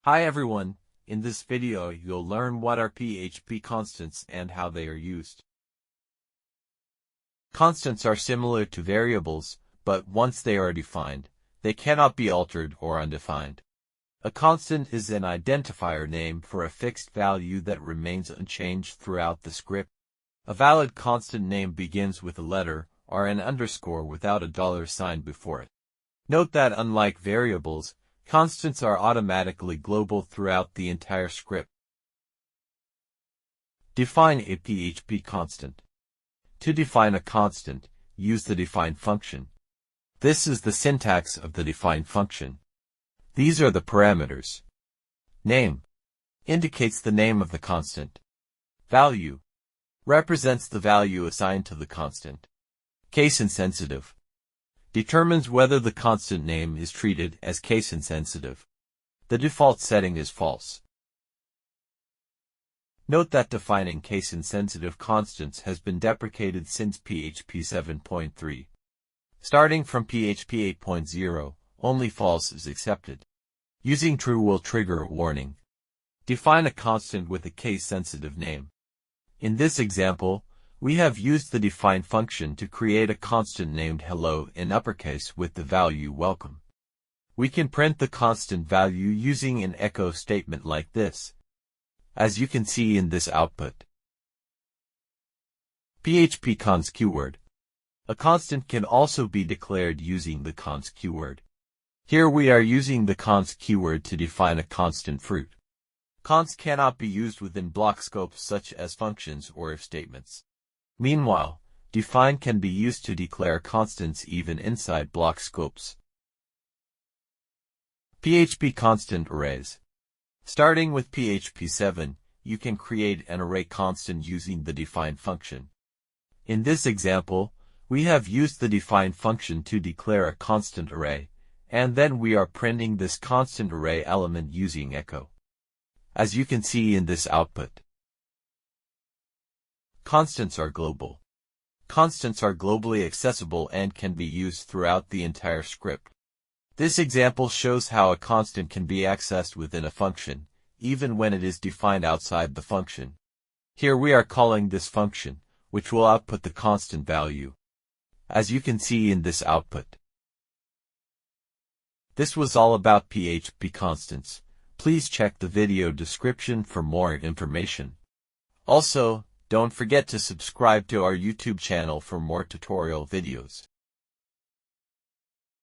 Hi everyone, in this video you'll learn what are PHP constants and how they are used. Constants are similar to variables, but once they are defined, they cannot be altered or undefined. A constant is an identifier name for a fixed value that remains unchanged throughout the script. A valid constant name begins with a letter or an underscore without a $sign before it. Note that unlike variables, constants are automatically global throughout the entire script. Define a PHP constant. To define a constant, use the define function. This is the syntax of the define function. These are the parameters. Name indicates the name of the constant. Value represents the value assigned to the constant. Case insensitive determines whether the constant name is treated as case insensitive. The default setting is false. Note that defining case insensitive constants has been deprecated since PHP 7.3. Starting from PHP 8.0, only false is accepted. Using true will trigger a warning. Define a constant with a case-sensitive name. In this example, we have used the define function to create a constant named hello in uppercase with the value welcome. We can print the constant value using an echo statement like this, as you can see in this output. PHP const keyword. A constant can also be declared using the const keyword. Here we are using the const keyword to define a constant fruit. Const cannot be used within block scopes such as functions or if statements. Meanwhile, define can be used to declare constants even inside block scopes. PHP constant arrays. Starting with PHP 7, you can create an array constant using the define function. In this example, we have used the define function to declare a constant array, and then we are printing this constant array element using echo, as you can see in this output. Constants are global. Constants are globally accessible and can be used throughout the entire script. This example shows how a constant can be accessed within a function, even when it is defined outside the function. Here we are calling this function, which will output the constant value, as you can see in this output. This was all about PHP constants. Please check the video description for more information. Also, don't forget to subscribe to our YouTube channel for more tutorial videos.